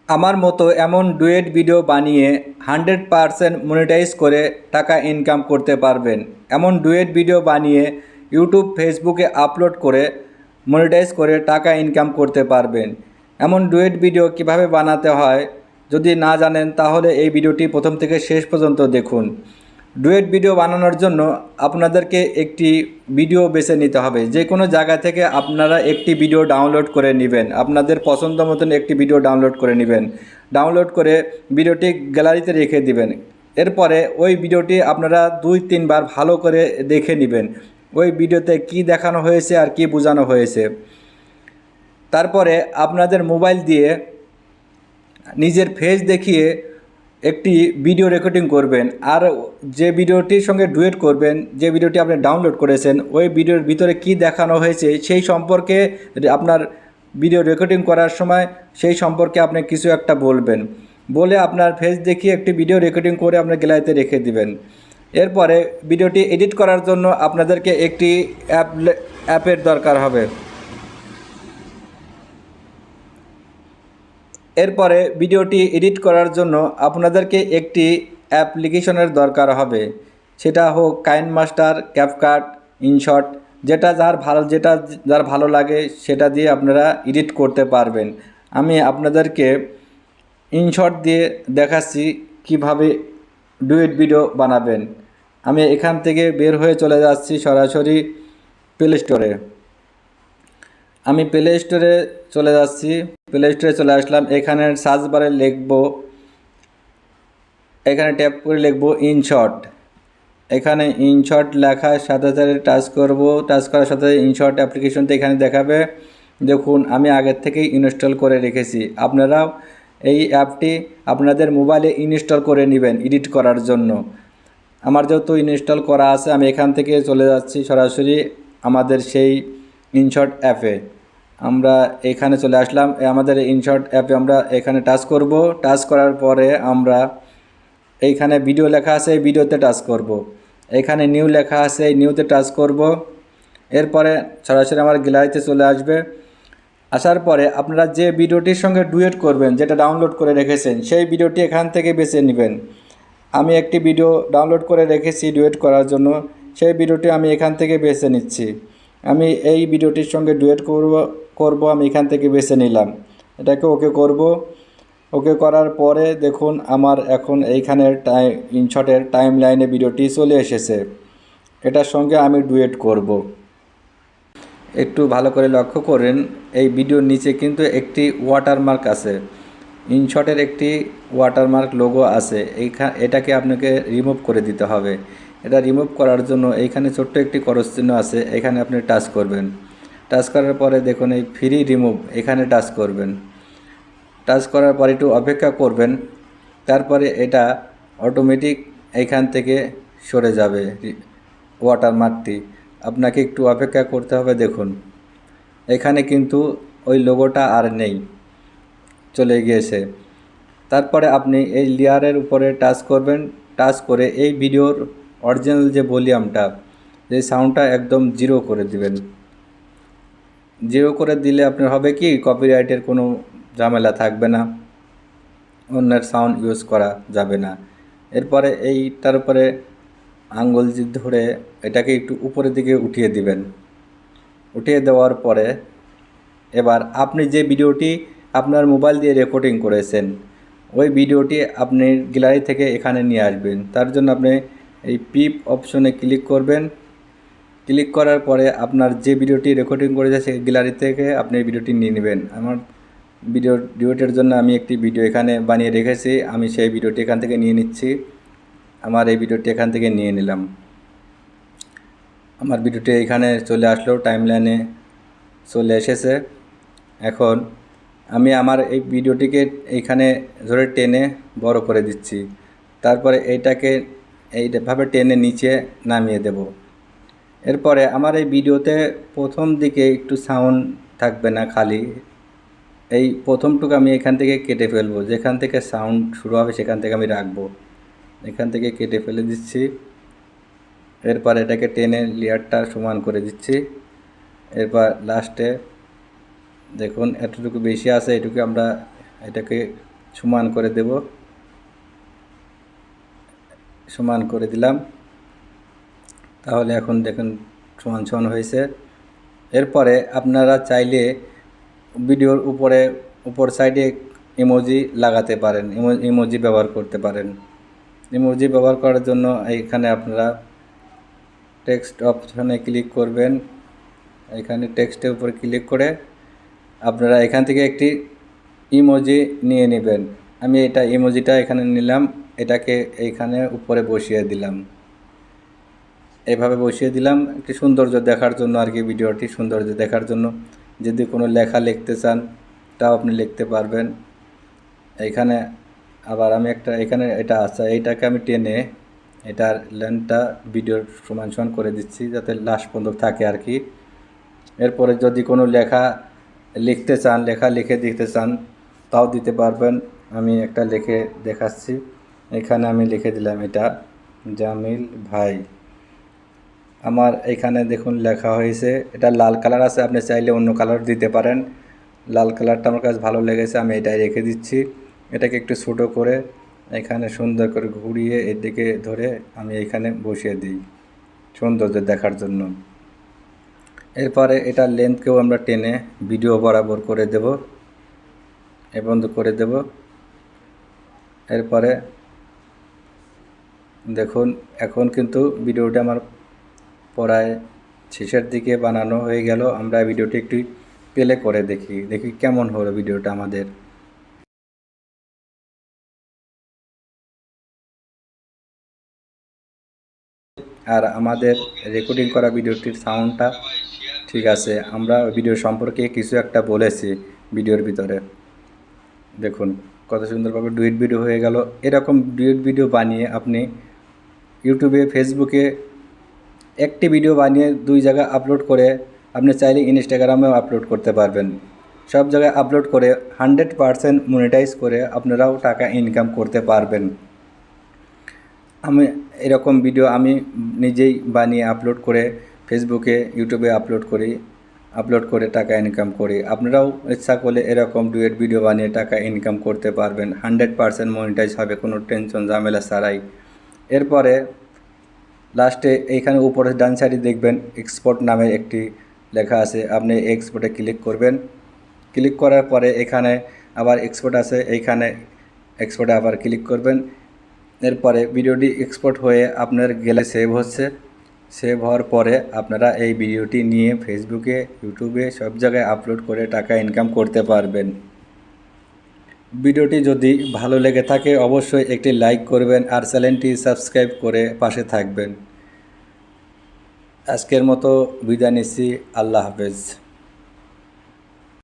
আমার মতো এমন ডুয়েট ভিডিও বানিয়ে 100% মনিটাইজ করে টাকা ইনকাম করতে পারবেন। এমন ডুয়েট ভিডিও বানিয়ে ইউটিউব ফেসবুকে আপলোড করে মনিটাইজ করে টাকা ইনকাম করতে পারবেন। এমন ডুয়েট ভিডিও কিভাবে বানাতে হয় যদি না জানেন তাহলে এই ভিডিওটি প্রথম থেকে শেষ পর্যন্ত দেখুন। ডুয়েট ভিডিও বানানোর জন্য আপনাদেরকে একটি ভিডিও বেছে নিতে হবে। যে কোনো জায়গা থেকে আপনারা একটি ভিডিও ডাউনলোড করে নেবেন, আপনাদের পছন্দ মতন একটি ভিডিও ডাউনলোড করে নেবেন। ডাউনলোড করে ভিডিওটি গ্যালারিতে রেখে দিবেন। এরপরে ওই ভিডিওটি আপনারা 2-3 বার ভালো করে দেখে নেবেন ওই ভিডিওতে কি দেখানো হয়েছে আর কি বোঝানো হয়েছে। তারপরে আপনাদের মোবাইল দিয়ে নিজের ফেস দেখিয়ে একটি ভিডিও রেকর্ডিং করবেন। আর যে ভিডিওটির সঙ্গে ডুয়েট করবেন, যে ভিডিওটি আপনি ডাউনলোড করেছেন, ওই ভিডিওর ভিতরে কি দেখানো হয়েছে সেই সম্পর্কে আপনার ভিডিও রেকর্ডিং করার সময় সেই সম্পর্কে আপনি কিছু একটা বলবেন। বলে আপনার ফেস দেখিয়ে একটি ভিডিও রেকর্ডিং করে আপনার গ্যালারিতে রেখে দিবেন। এরপরে ভিডিওটি এডিট করার জন্য আপনাদেরকে একটি অ্যাপের দরকার হবে। এরপরে ভিডিওটি এডিট করার জন্য আপনাদেরকে একটি অ্যাপ্লিকেশনের দরকার হবে। সেটা হোক কাইনমাস্টার, ক্যাপকাট, ইনশট, যেটা যার ভালো লাগে সেটা দিয়ে আপনারা এডিট করতে পারবেন। আমি আপনাদেরকে ইনশট দিয়ে দেখাচ্ছি কিভাবে ডুয়েট ভিডিও বানাবেন। আমি এখান থেকে বের হয়ে চলে যাচ্ছি সরাসরি প্লে স্টোরে। আমি প্লে স্টোরে চলে যাচ্ছি, প্লে স্টোরে চলে আসলাম। এখানে সার্চ বারে লিখব, এখানে ট্যাপ করে লিখব ইনশট। এখানে ইনশট লেখার সাথে সাথে টাচ করব। টাচ করার সাথে ইনশট অ্যাপ্লিকেশনটা এখানে দেখাবে। দেখুন আমি আগের থেকেই ইনস্টল করে রেখেছি। আপনারাও এই অ্যাপটি আপনাদের মোবাইলে ইনস্টল করে নেবেন এডিট করার জন্য। আমার যেহেতু ইনস্টল করা আছে আমি এখান থেকে চলে যাচ্ছি সরাসরি আমাদের সেই ইনশট অ্যাপে। আমরা এখানে চলে আসলাম। আমাদের ইনশট অ্যাপে আমরা এখানে টাচ করব। টাচ করার পরে আমরা এইখানে ভিডিও লেখা আছে, এই ভিডিওতে টাচ করব। এখানে নিউ লেখা আছে, এই নিউতে টাচ করব। এরপরে সরাসরি আমার গ্যালারিতে চলে আসবে। আসার পরে আপনারা যে ভিডিওটির সঙ্গে ডুয়েট করবেন, যেটা ডাউনলোড করে রেখেছেন, সেই ভিডিওটি এখান থেকে বেছে নেবেন। আমি একটি ভিডিও ডাউনলোড করে রেখেছি ডুয়েট করার জন্য, সেই ভিডিওটি আমি এখান থেকে বেছে নিচ্ছি। আমি এই ভিডিওটির সঙ্গে ডুয়েট করব আমি এখান থেকে বেছে নিলাম। এটাকে ওকে করব। ওকে করার পরে দেখুন আমার এখন এইখানের ইনশটের টাইম লাইনে ভিডিওটি চলে এসেছে। এটার সঙ্গে আমি ডুয়েট করব। একটু ভালো করে লক্ষ্য করেন, এই ভিডিওর নিচে কিন্তু একটি ওয়াটারমার্ক আছে। ইনশটের একটি ওয়াটারমার্ক লোগো আছে। এটাকে আপনাকে রিমুভ করে দিতে হবে। এটা রিমুভ করার জন্য এইখানে ছোট্ট একটি ক্রস চিহ্ন আছে, এখানে আপনি টাচ করবেন। টাচ করার পরে দেখুন এই ফ্রি রিমুভ, এখানে টাচ করবেন। টাচ করার পর একটু অপেক্ষা করবেন। তারপরে এটা অটোমেটিক এইখান থেকে সরে যাবে ওয়াটারমার্কটি। আপনাকে একটু অপেক্ষা করতে হবে। দেখুন এখানে কিন্তু ওই লোগোটা আর নেই, চলে গিয়েছে। তারপরে আপনি এই লেয়ারের উপরে টাচ করবেন। টাচ করে এই ভিডিওর অরিজিনাল যে ভলিউমটা, যে সাউন্ডটা একদম জিরো করে দিবেন। জিরো করে দিলে আপনার হবে কি, কপিরাইটের কোনো ঝামেলা থাকবে না, অন্যের সাউন্ড ইউজ করা যাবে না। এরপরে এইটার উপরে আঙ্গুল ধরে এটাকে একটু উপরের দিকে উঠিয়ে দিবেন। উঠিয়ে দেওয়ার পরে এবার আপনি যে ভিডিওটি আপনার মোবাইল দিয়ে রেকর্ডিং করেছেন, ওই ভিডিওটি আপনি গ্যালারি থেকে এখানে নিয়ে আসবেন। তার জন্য আপনি এই পিপ অপশনে ক্লিক করবেন। ক্লিক করার পরে আপনার যে ভিডিওটি রেকর্ডিং করেছে সেই গ্যালারি থেকে আপনি ভিডিওটি নিয়ে নেবেন। আমার ডুয়েটের জন্য আমি একটি ভিডিও এখানে বানিয়ে রেখেছি, আমি সেই ভিডিওটি এখান থেকে নিয়ে নিচ্ছি। আমার এই ভিডিওটি এখান থেকে নিয়ে নিলাম। আমার ভিডিওটি এখানে চলে আসলো, টাইমলাইনে চলে এসেছে। এখন আমি আমার এই ভিডিওটিকে এইখানে ধরে টেনে বড় করে দিচ্ছি। তারপরে এইটাকে এইভাবে টেনে নিচে নামিয়ে দেব। এরপরে আমার এই ভিডিওতে প্রথম দিকে একটু সাউন্ড থাকবে না, খালি এই প্রথমটুকু আমি এখান থেকে কেটে ফেলবো। যেখান থেকে সাউন্ড শুরু হবে সেখান থেকে আমি রাখবো। এখান থেকে কেটে ফেলে দিচ্ছি। এরপর এটাকে টেনে লেয়ারটা সমান করে দিচ্ছি। এরপর লাস্টে দেখুন এতটুকু বেশি আছে, এটুকু আমরা এটাকে সমান করে দেব, সমান করে দিলাম। তাহলে এখন দেখুন সমান সমান হয়েছে। এরপরে আপনারা চাইলে ভিডিওর উপর সাইডে ইমোজি লাগাতে পারেন, ইমোজি ব্যবহার করতে পারেন। ইমোজি ব্যবহার করার জন্য এইখানে আপনারা টেক্সট অপশনে ক্লিক করবেন। এখানে টেক্সটের উপর ক্লিক করে আপনারা এখান থেকে একটি ইমোজি নিয়ে নেবেন। আমি এটা ইমোজিটা এখানে নিলাম, এটাকে এইখানে উপরে বসিয়ে দিলাম। এইভাবে বসিয়ে দিলাম একটি সৌন্দর্য দেখার জন্য আর কি, ভিডিওটি সৌন্দর্য দেখার জন্য। যদি কোনো লেখা লিখতে চান তাও আপনি লিখতে পারবেন। এইখানে আবার আমি একটা এখানে এটা আছে, এইটাকে আমি টেনে এটার লেন্থটা ভিডিওর সমান সমান করে দিচ্ছি যাতে লাস্ট পর্যন্ত থাকে আর কি। এরপরে যদি কোনো লেখা লিখতে চান, লেখা লিখে দিতে চান তাও দিতে পারবেন। আমি একটা লিখে দেখাচ্ছি। এখানে আমি লিখে দিলাম এটা জামিল ভাই। আমার এখানে দেখুন লেখা হয়েছে, এটা লাল কালার আছে, আপনি চাইলে অন্য কালার দিতে পারেন। লাল কালারটা আমার কাছে ভালো লেগেছে, আমি এটাই রেখে দিচ্ছি। এটাকে একটু ছোটো করে এখানে সুন্দর করে ঘুরিয়ে এদিকে ধরে আমি এখানে বসিয়ে দিই সৌন্দর্য দেখার জন্য। এরপরে এটার লেন্থকেও আমরা টেনে ভিডিও বরাবর করে দেব, এ বন্ধ করে দেব। এরপরে দেখুন এখন কিন্তু ভিডিওটা আমার প্রায় শেষের দিকে বানানো হয়ে গেল। আমরা ভিডিওটি একটু প্লে করে দেখি কেমন হলো ভিডিওটা আমাদের। আর আমাদের রেকর্ডিং করা ভিডিওটির সাউন্ডটা ঠিক আছে। আমরা ভিডিও সম্পর্কে কিছু একটা বলেছি ভিডিওর ভিতরে। দেখুন কত সুন্দরভাবে ডুয়েট ভিডিও হয়ে গেল। এরকম ডুয়েট ভিডিও বানিয়ে আপনি ইউটিউবে, ফেসবুকে একটি ভিডিও বানিয়ে 2 জায়গায় আপলোড করে আপনি চাইলে ইনস্টাগ্রামেও আপলোড করতে পারবেন। সব জায়গায় আপলোড করে 100% মনিটাইজ করে আপনারাও টাকা ইনকাম করতে পারবেন। আমি এরকম ভিডিও আমি নিজেই বানিয়ে আপলোড করে ফেসবুকে, ইউটিউবে আপলোড করে টাকা ইনকাম করি। আপনারাও ইচ্ছা করলে এরকম ডুয়েট ভিডিও বানিয়ে টাকা ইনকাম করতে পারবেন। 100% মনিটাইজ হবে, কোনো টেনশন ঝামেলা ছাড়াই। এরপরে লাস্টে এইখানে উপরে ডান সাইডে দেখবেন এক্সপোর্ট নামে একটি লেখা আছে, আপনি এক্সপোর্টে ক্লিক করবেন। ক্লিক করার পরে এখানে আবার এক্সপোর্ট আছে, এইখানে এক্সপোর্টে আবার ক্লিক করবেন। এরপরে ভিডিওটি এক্সপোর্ট হয়ে আপনার গেলে সেভ হচ্ছে। সেভ হওয়ার পরে আপনারা এই ভিডিওটি নিয়ে ফেসবুকে, ইউটিউবে সব জায়গায় আপলোড করে টাকা ইনকাম করতে পারবেন। ভিডিওটি যদি ভালো লেগে থাকে অবশ্যই একটি লাইক করবেন আর চ্যানেলটি সাবস্ক্রাইব করে পাশে থাকবেন। আজকের মতো বিদায় নিচ্ছি। আল্লাহ হাফেজ।